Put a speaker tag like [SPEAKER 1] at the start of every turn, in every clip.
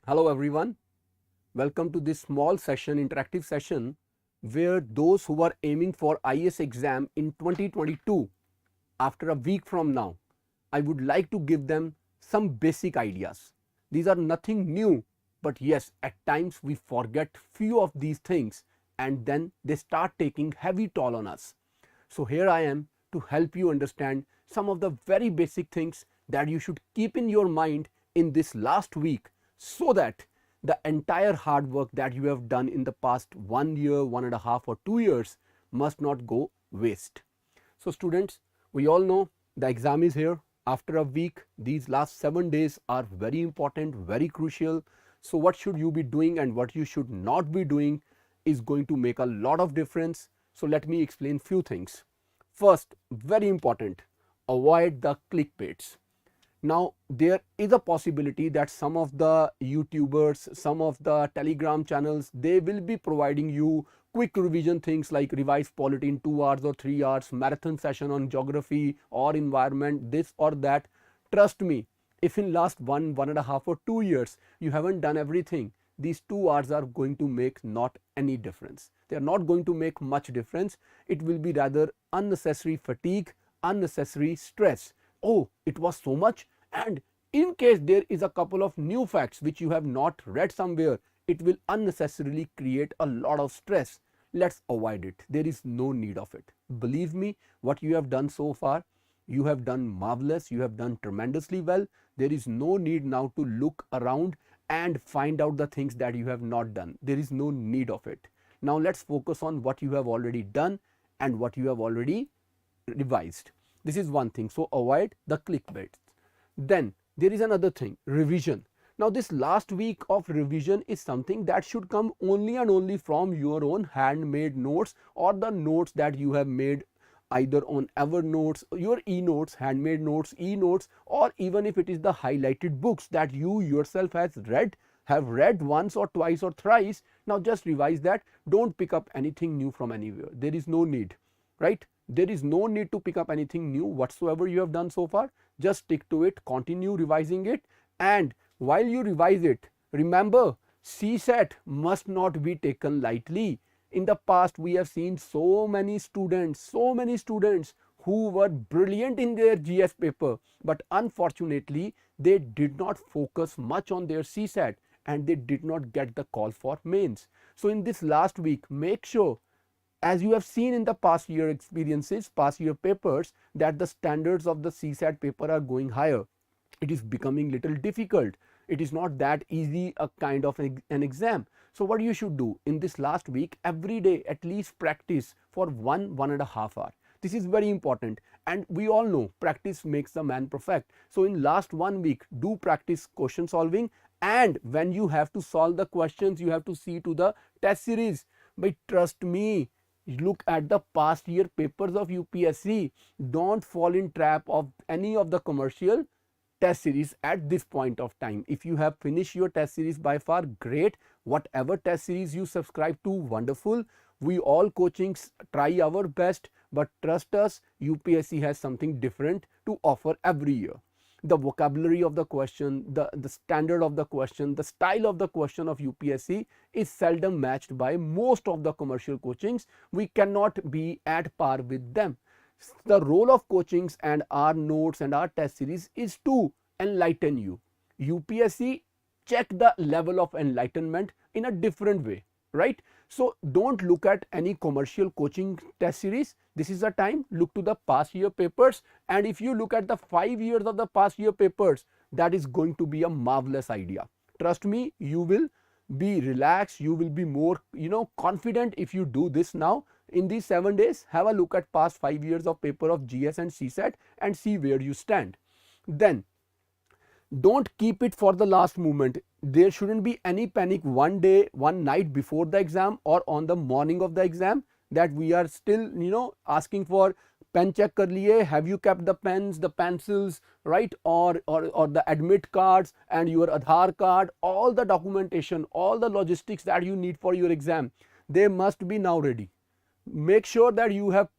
[SPEAKER 1] Hello everyone, welcome to this small session, interactive session where those who are aiming for IAS exam in 2022 after a week from now, I would like to give them some basic ideas. These are nothing new, but yes, at times we forget few of these things and then they start taking heavy toll on us. So here I am to help you understand some of the very basic things that you should keep in your mind in this last week so that the entire hard work that you have done in the past 1 year, 1.5 or 2 years must not go waste. So students, we all know the exam is here after a week. These last 7 days are very important, very crucial. So what should you be doing and what you should not be doing is going to make a lot of difference. So let me explain few things. First, very important, avoid the clickbaits. Now there is a possibility that some of the YouTubers, some of the Telegram channels, they will be providing you quick revision things like revise polity in 2 hours or 3 hours, marathon session on geography or environment, this or that. Trust me, if in last 1.5 or 2 years you haven't done everything, these 2 hours are going to make not any difference. They are not going to make much difference. It will be rather unnecessary fatigue, unnecessary stress. Oh, it was so much. And in case there is a couple of new facts which you have not read somewhere, it will unnecessarily create a lot of stress. Let's avoid it. There is no need of it. Believe me, what you have done so far, you have done marvelous. You have done tremendously well. There is no need now to look around and find out the things that you have not done. There is no need of it. Now let's focus on what you have already done and what you have already revised. This is one thing. So avoid the clickbait. Then there is another thing, revision. Now this last week of revision is something that should come only and only from your own handmade notes or the notes that you have made either on Evernote, your e-notes, handmade notes, e-notes, or even if it is the highlighted books that you yourself have read once or twice or thrice. Now just revise that. Don't pick up anything new from anywhere. There is no need, right? There is no need to pick up anything new whatsoever you have done so far. Just stick to it, continue revising it, and while you revise it, remember CSET must not be taken lightly. In the past we have seen so many students who were brilliant in their GS paper, but unfortunately they did not focus much on their CSAT and they did not get the call for mains. So in this last week, make sure, as you have seen in the past year experiences, past year papers, that the standards of the CSAT paper are going higher. It is becoming little difficult. It is not that easy a kind of an exam. So what you should do in this last week, every day at least practice for 1.5 hours. This is very important, and we all know practice makes the man perfect. So in last 1 week, do practice question solving, and when you have to solve the questions, you have to see to the test series. But trust me, look at the past year papers of UPSC. Don't fall in trap of any of the commercial test series at this point of time. If you have finished your test series by far, great. Whatever test series you subscribe to, wonderful. We all coachings try our best, but trust us, UPSC has something different to offer every year. The vocabulary of the question, the standard of the question, the style of the question of UPSC is seldom matched by most of the commercial coachings. We cannot be at par with them. The role of coachings and our notes and our test series is to enlighten you. UPSC check the level of enlightenment in a different way, right? So don't look at any commercial coaching test series. This is the time, look to the past year papers, and if you look at the 5 years of the past year papers, that is going to be a marvelous idea. Trust me, you will be relaxed, you will be more confident if you do this now. In these 7 days, have a look at past 5 years of paper of GS and CSAT and see where you stand. Then don't keep it for the last moment. There shouldn't be any panic one day, one night before the exam or on the morning of the exam that we are still asking for pen check kar liye, have you kept the pens, the pencils, right, or the admit cards and your Aadhaar card, all the documentation, all the logistics that you need for your exam, they must be now ready. Make sure that you have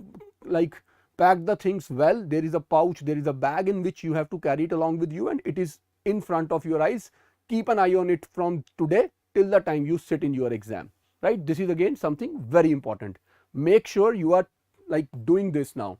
[SPEAKER 1] pack the things well. There is a pouch, there is a bag in which you have to carry it along with you, and it is in front of your eyes. keep an eye on it from today till the time you sit in your exam, right? This is again something very important. Make sure you are like doing this now.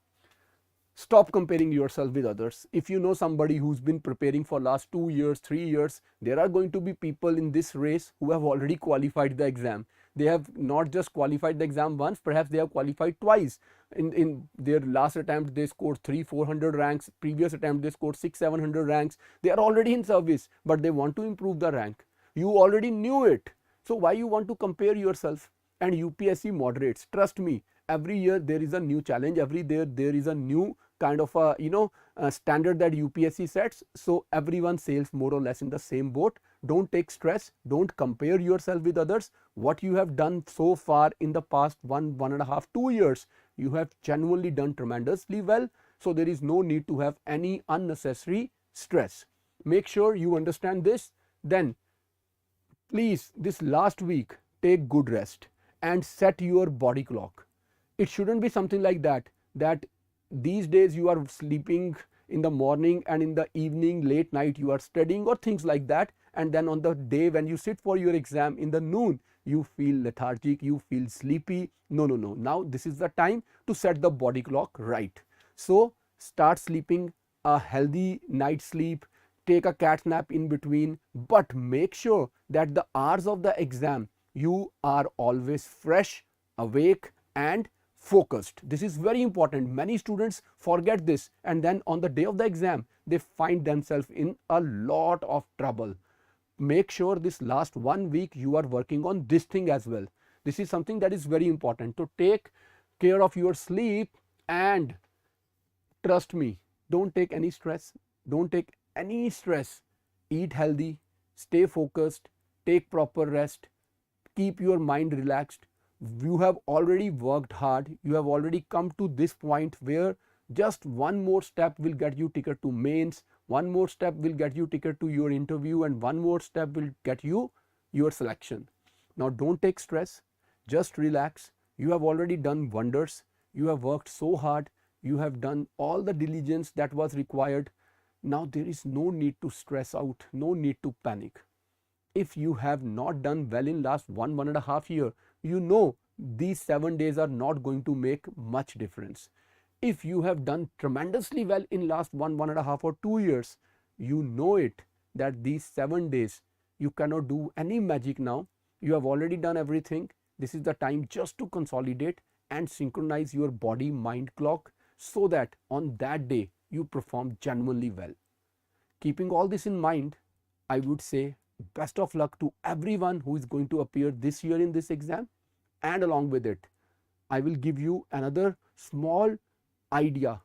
[SPEAKER 1] Stop comparing yourself with others. If you know somebody who's been preparing for last 2 years, 3 years, there are going to be people in this race who have already qualified the exam. They have not just qualified the exam once, perhaps they have qualified twice. In their last attempt, they scored 300-400 ranks. Previous attempt, they scored 600-700 ranks. They are already in service, but they want to improve the rank. You already knew it. So why you want to compare yourself? And UPSC moderates. Trust me, every year there is a new challenge. Every year there is a new kind of a standard that UPSC sets. So everyone sails more or less in the same boat. Don't take stress. Don't compare yourself with others. What you have done so far in the past 1.5, 2 years, you have genuinely done tremendously well. So there is no need to have any unnecessary stress. Make sure you understand this. Then please, this last week, take good rest and set your body clock. It shouldn't be something like that these days you are sleeping in the morning and in the evening, late night you are studying or things like that, and then on the day when you sit for your exam in the noon, you feel lethargic, you feel sleepy. No. Now this is the time to set the body clock right. So start sleeping a healthy night sleep, take a cat nap in between, but make sure that the hours of the exam you are always fresh, awake and focused. This is very important. Many students forget this, and then on the day of the exam they find themselves in a lot of trouble. Make sure this last 1 week you are working on this thing as well. This is something that is very important, to take care of your sleep. And trust me, don't take any stress. Don't take any stress. Eat healthy, stay focused, take proper rest, keep your mind relaxed. You have already worked hard. You have already come to this point where just one more step will get you ticket to mains, one more step will get you ticket to your interview, and one more step will get you your selection. Now don't take stress, just relax. You have already done wonders. You have worked so hard. You have done all the diligence that was required. Now there is no need to stress out, no need to panic. If you have not done well in last 1.5 year, you know these 7 days are not going to make much difference. If you have done tremendously well in last 1.5 or 2 years, you know it that these 7 days you cannot do any magic now. You have already done everything. This is the time just to consolidate and synchronize your body mind clock so that on that day you perform genuinely well. Keeping all this in mind, I would say best of luck to everyone who is going to appear this year in this exam. And along with it, I will give you another small idea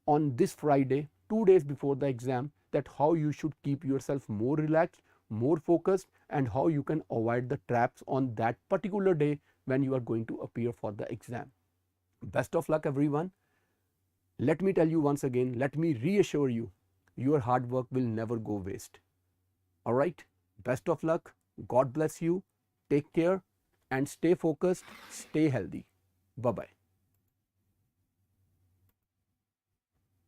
[SPEAKER 1] on this Friday, 2 days before the exam, that how you should keep yourself more relaxed, more focused, and how you can avoid the traps on that particular day when you are going to appear for the exam. Best of luck everyone. Let me tell you once again, let me reassure you, your hard work will never go waste. All right, best of luck. God bless you. Take care and stay focused, stay healthy. Bye-bye.